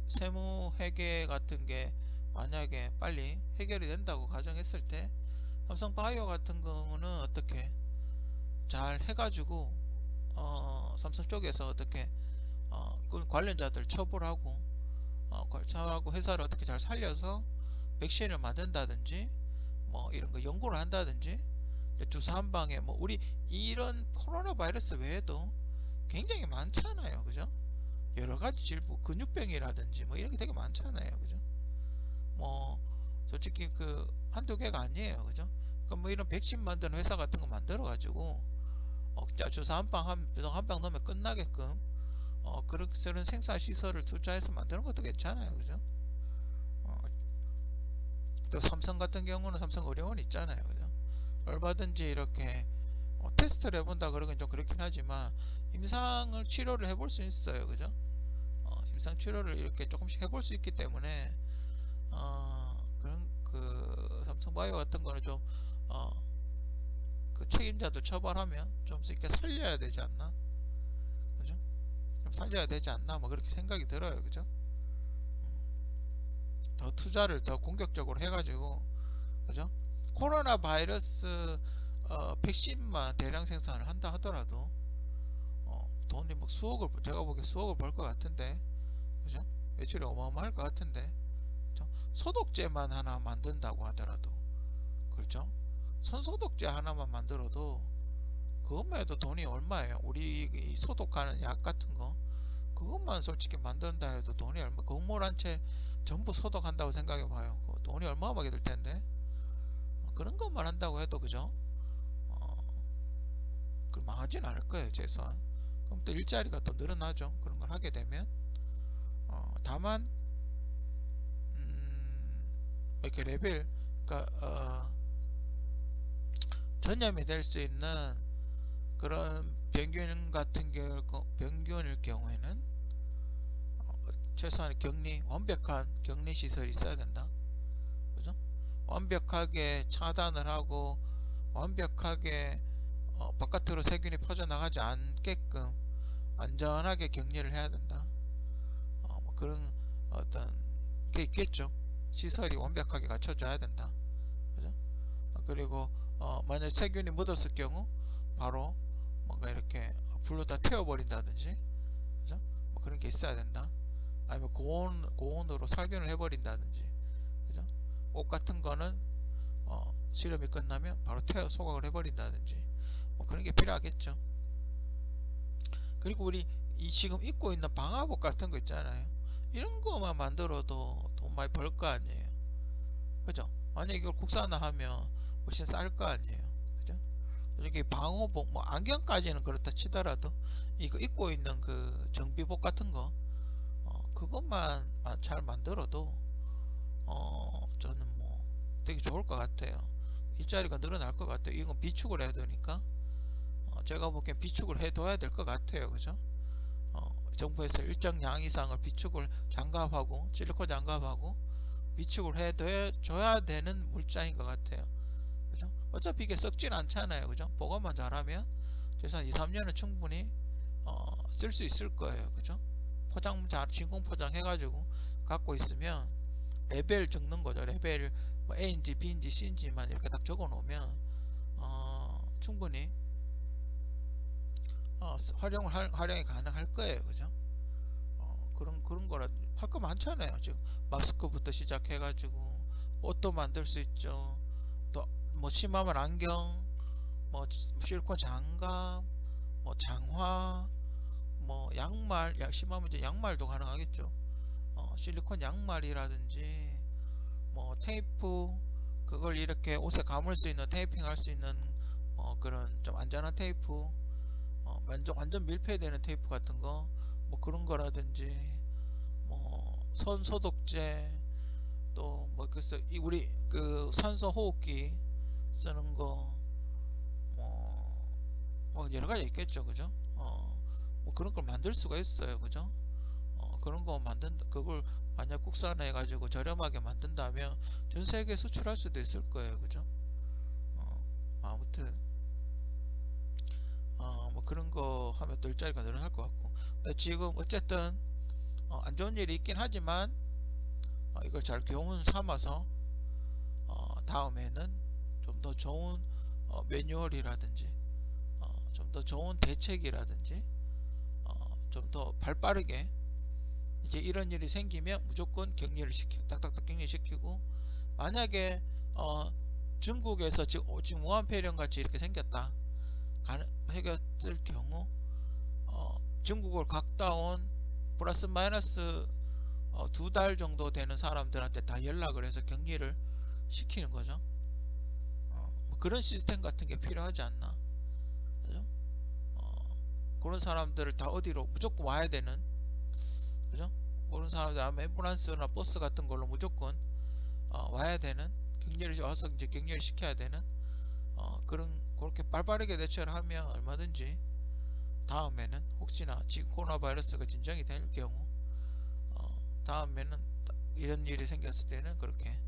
세무 회계 같은 게 만약에 빨리 해결이 된다고 가정했을 때, 삼성바이오 같은 경우는 어떻게 잘 해가지고 삼성 쪽에서 어떻게 그 관련자들 처벌하고, 처벌하고 회사를 어떻게 잘 살려서 백신을 만든다든지 뭐 이런 거 연구를 한다든지, 주사 한 방에 뭐 우리 이런 코로나 바이러스 외에도 굉장히 많잖아요. 그죠? 여러 가지 질부 근육병이라든지 뭐 이런 게 되게 많잖아요. 그죠? 뭐 솔직히 그 한두 개가 아니에요. 그죠? 그러니까 뭐 이런 백신 만드는 회사 같은 거 만들어 가지고 주사 한 방 넣으면 끝나게끔 그런 생산 시설을 투자해서 만드는 것도 괜찮아요. 그죠? 어, 또 삼성 같은 경우는 삼성 의료원 있잖아요. 그죠? 얼마든지 이렇게 테스트를 해본다 그러긴 좀 그렇긴 하지만 임상을 치료를 해볼 수 있어요. 그죠? 임상 치료를 이렇게 조금씩 해볼 수 있기 때문에 그런 그 삼성바이오 같은 거는 좀 그 책임자들 처벌하면 좀 이렇게 살려야 되지 않나? 그죠? 좀 살려야 되지 않나? 뭐 그렇게 생각이 들어요. 그죠? 더 투자를 더 공격적으로 해가지고, 그죠? 코로나 바이러스 백신만 대량 생산을 한다 하더라도 돈이 막 수억을, 제가 보기에 수억을 벌 것 같은데, 그죠? 매출이 어마어마할 것 같은데, 그죠? 소독제만 하나 만든다고 하더라도, 그렇죠? 손소독제 하나만 만들어도 그것만 해도 돈이 얼마예요? 우리 이 소독하는 약 같은 거 그것만 솔직히 만든다 해도 돈이 얼마, 건물 한 채 전부 소독한다고 생각해 봐요. 돈이 얼마나 들 텐데. 그런 것만 한다고 해도, 그죠? 어, 그 망하진 않을 거예요, 최소한. 그럼 또 일자리가 또 늘어나죠. 그런 걸 하게 되면. 다만 이렇게 레벨, 그러니까 전염이 될 수 있는 그런 병균일 경우에는 최소한 완벽한 격리 시설이 있어야 된다. 그죠? 완벽하게 차단을 하고 완벽하게 바깥으로 세균이 퍼져나가지 않게끔 안전하게 격리를 해야 된다. 뭐 그런 어떤 게 있겠죠. 시설이 완벽하게 갖춰져야 된다. 그죠? 그리고 만약 세균이 묻었을 경우 바로 뭔가 이렇게 불로 다 태워버린다든지, 그죠? 뭐 그런 게 있어야 된다. 아니면 고온으로 살균을 해버린다든지, 그죠? 옷 같은 거는 실험이 끝나면 바로 태워 소각을 해버린다든지, 뭐 그런 게 필요하겠죠. 그리고 우리 지금 입고 있는 방화복 같은 거 있잖아요. 이런 거만 만들어도 돈 많이 벌 거 아니에요. 그죠? 만약 이걸 국산화하면 훨씬 쌀 거 아니에요. 그죠? 이렇게 방호복, 뭐 안경까지는 그렇다 치더라도 이거 입고 있는 그 정비복 같은 거 그것만 잘 만들어도 저는 뭐 되게 좋을 것 같아요. 일자리가 늘어날 것 같아요. 이건 비축을 해야 되니까 제가 보기엔 비축을 해둬야 될 것 같아요. 그죠? 정부에서 일정 량 이상을 비축을 장갑하고 실리콘 장갑하고 비축을 해줘야 되는 물자인 것 같아요. 그죠? 어차피 이게 썩진 않잖아요. 그죠? 보관만 잘하면 최소한 2, 3년은 충분히 쓸 수 있을 거예요. 그죠? 포장 잘 진공 포장 해가지고 갖고 있으면 레벨 적는 거죠. 레벨 뭐 A인지 B인지 C인지만 이렇게 딱 적어 놓으면 충분히 활용이 가능할 거예요. 그죠? 그런 거라 할 거 많잖아요. 지금 마스크부터 시작해가지고 옷도 만들 수 있죠. 또 뭐 심하면 안경, 뭐 실리콘 장갑, 뭐 장화, 뭐 양말, 심하면 이제 양말도 가능하겠죠. 실리콘 양말이라든지 뭐 테이프, 그걸 이렇게 옷에 감을 수 있는 테이핑 할 수 있는 그런 좀 안전한 테이프, 완전 밀폐되는 테이프 같은 거, 뭐 그런 거라든지, 뭐 손 소독제, 또 뭐 글쎄 우리 그 산소 호흡기 쓰는 거, 뭐, 뭐 여러 가지 있겠죠. 그죠? 뭐 그런 걸 만들 수가 있어요. 그죠? 그런 거 그걸 만약 국산해 가지고 저렴하게 만든다면 전 세계에 수출할 수도 있을 거예요. 그죠? 아무튼 뭐 그런 거 하면 또 일자리가 늘어날 것 같고, 근데 지금 어쨌든 안 좋은 일이 있긴 하지만 이걸 잘 교훈 삼아서 다음에는 좀 더 좋은 매뉴얼이라든지 좀 더 좋은 대책이라든지 좀 더 발빠르게 이제 이런 일이 생기면 무조건 격리를 시키고 딱딱딱 격리시키고, 만약에 중국에서 지금 무한폐렴 같이 이렇게 생겼다 생겼을 경우 중국을 갔다 온 플러스 마이너스 2달 정도 되는 사람들한테 다 연락을 해서 격리를 시키는 거죠. 뭐 그런 시스템 같은 게 필요하지 않나. 그죠? 그런 사람들을 다 어디로 무조건 와야 되는, 그죠? 그런 사람들 아마 앰뷸런스나 버스 같은 걸로 무조건 와야 되는, 격리를 와서 이제 격리를 시켜야 되는 그렇게 빠르게 대처를 하면 얼마든지 다음에는 혹시나 지금 코로나 바이러스가 진정이 될 경우 다음에는 이런 일이 생겼을 때는 그렇게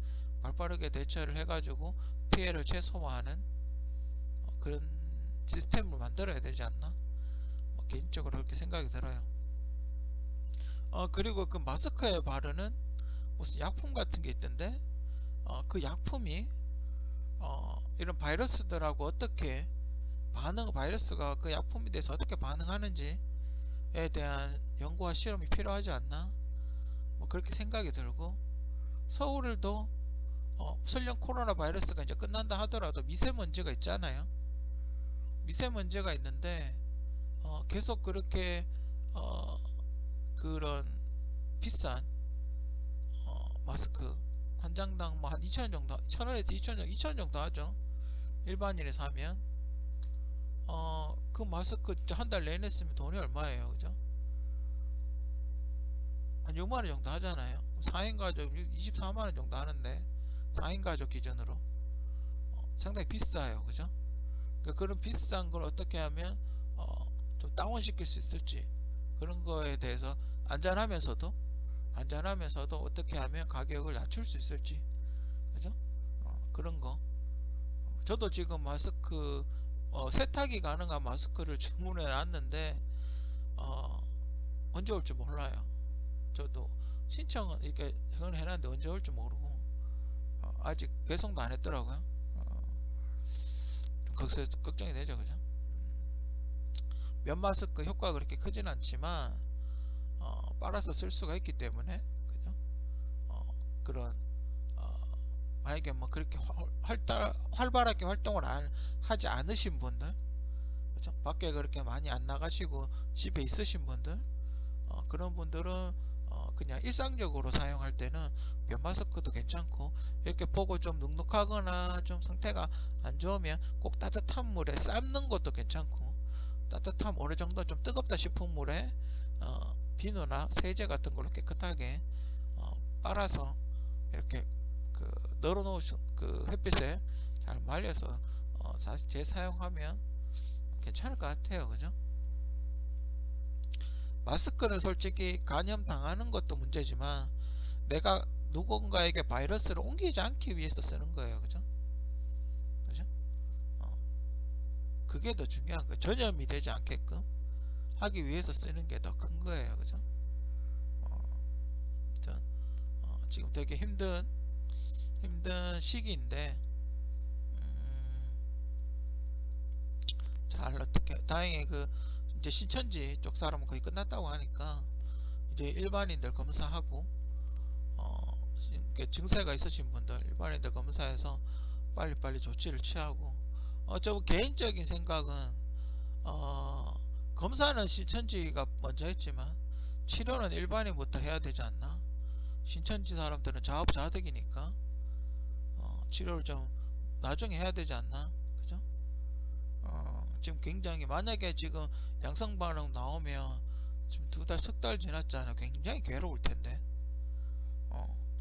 발빠르게 대처를 해가지고 피해를 최소화하는 그런 시스템을 만들어야 되지 않나, 뭐 개인적으로 그렇게 생각이 들어요. 그리고 그 마스크에 바르는 무슨 약품 같은 게 있던데 그 약품이 이런 바이러스들하고 어떻게 바이러스가 그 약품에 대해서 어떻게 반응하는지에 대한 연구와 실험이 필요하지 않나, 뭐 그렇게 생각이 들고, 서울도 설령 코로나 바이러스가 이제 끝난다 하더라도 미세먼지가 있잖아요. 미세먼지가 있는데 계속 그렇게 그런 비싼 마스크 한 장당 뭐 한 2,000원 정도, 1,000원에서 2,000원 정도 하죠. 일반인이 사면 그 마스크 진짜 한 달 내내 쓰면 돈이 얼마예요, 그죠? 한 6만원 정도 하잖아요. 4인 가족 24만원 정도 하는데 4인 가족 기준으로 상당히 비싸요, 그죠? 그러니까 그런 비싼 걸 어떻게 하면 좀 다운시킬 수 있을지, 그런 거에 대해서 안전하면서도 어떻게 하면 가격을 낮출 수 있을지, 그죠? 그런 거. 저도 지금 마스크 세탁이 가능한 마스크를 주문해 놨는데 언제 올지 몰라요. 저도 신청은 이렇게 해놨는데 언제 올지 모르고 아직 배송도 안 했더라고요. 좀 걱정이 되죠, 그죠? 면 마스크 효과가 그렇게 크진 않지만 빨아서 쓸 수가 있기 때문에, 그죠? 그런 만약에 뭐 그렇게 활발하게 활동을 하지 않으신 분들, 그죠? 밖에 그렇게 많이 안 나가시고 집에 있으신 분들, 그런 분들은 그냥 일상적으로 사용할 때는 면 마스크도 괜찮고, 이렇게 보고 좀 눅눅하거나 좀 상태가 안 좋으면 꼭 따뜻한 물에 삶는 것도 괜찮고, 따뜻함 어느 정도 좀 뜨겁다 싶은 물에 비누나 세제 같은 걸로 깨끗하게 빨아서 이렇게 그 널어놓으신 그 햇빛에 잘 말려서 재사용하면 괜찮을 것 같아요, 그죠? 마스크는 솔직히 감염 당하는 것도 문제지만 내가 누군가에게 바이러스를 옮기지 않기 위해서 쓰는 거예요, 그죠? 그죠? 그게 더 중요한 거예요. 전염이 되지 않게끔 하기 위해서 쓰는 게 더 큰 거예요, 그죠? 아무튼 지금 되게 힘든 시기인데 잘 어떻게 다행히 그 이제 신천지 쪽 사람은 거의 끝났다고 하니까 이제 일반인들 검사하고 증세가 있으신 분들 일반인들 검사해서 빨리빨리 조치를 취하고, 저 개인적인 생각은 검사는 신천지가 먼저 했지만 치료는 일반인부터 해야 되지 않나. 신천지 사람들은 자업자득이니까 치료를 좀 나중에 해야 되지 않나, 그죠? 지금 굉장히 만약에 지금 양성 반응 나오면 지금 2달 석 달 지났잖아요. 굉장히 괴로울 텐데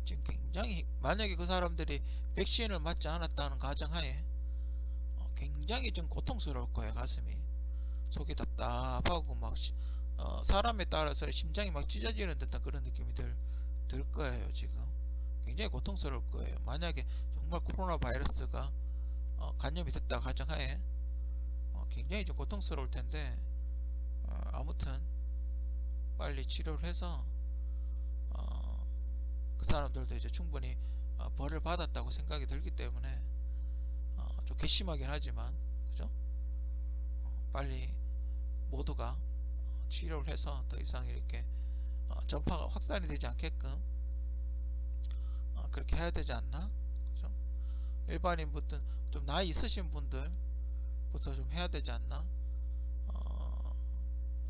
지금 굉장히 만약에 그 사람들이 백신을 맞지 않았다는 가정하에 굉장히 좀 고통스러울 거예요. 가슴이 속이 답답하고 막 사람에 따라서 심장이 막 찢어지는 듯한 그런 느낌이 들 들 거예요. 지금 굉장히 고통스러울 거예요. 만약에 정말 코로나 바이러스가 감염이 됐다 가정하에 굉장히 좀 고통스러울 텐데, 아무튼 빨리 치료를 해서 어, 그 사람들도 이제 충분히 벌을 받았다고 생각이 들기 때문에 좀 괘씸하긴 하지만, 그죠? 빨리 모두가 치료를 해서 더 이상 이렇게 전파가 확산이 되지 않게끔 그렇게 해야 되지 않나? 그죠? 일반인부터 좀 나이 있으신 분들부터 좀 해야 되지 않나?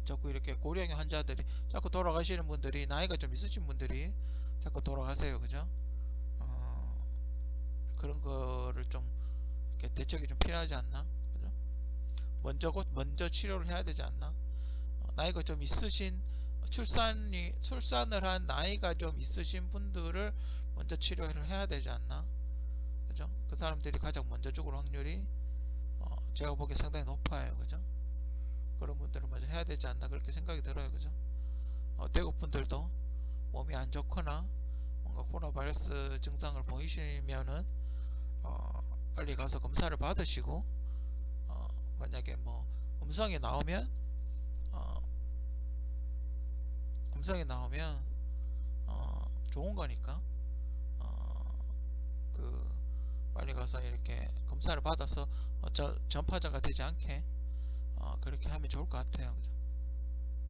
자꾸 이렇게 고령의 환자들이 자꾸 돌아가시는 분들이, 나이가 좀 있으신 분들이 자꾸 돌아가세요. 그죠? 그런 거를 좀 이렇게 대책이 좀 필요하지 않나? 그죠? 먼저 치료를 해야 되지 않나? 나이가 좀 있으신, 출산을 한 나이가 좀 있으신 분들을 먼저 치료를 해야 되지 않나? 그죠? 그 사람들이 가장 먼저 죽을 확률이 제가 보기에 상당히 높아요. 그죠? 그런 분들을 먼저 해야 되지 않나, 그렇게 생각이 들어요. 그죠? 대구 분들도 몸이 안 좋거나 뭔가 코로나 바이러스 증상을 보이시면은 빨리 가서 검사를 받으시고, 만약에 뭐 음성이 나오면 어, 음성이 나오면 좋은 거니까 그 빨리 가서 이렇게 검사를 받아서 전파자가 되지 않게 그렇게 하면 좋을 것 같아요. 그죠?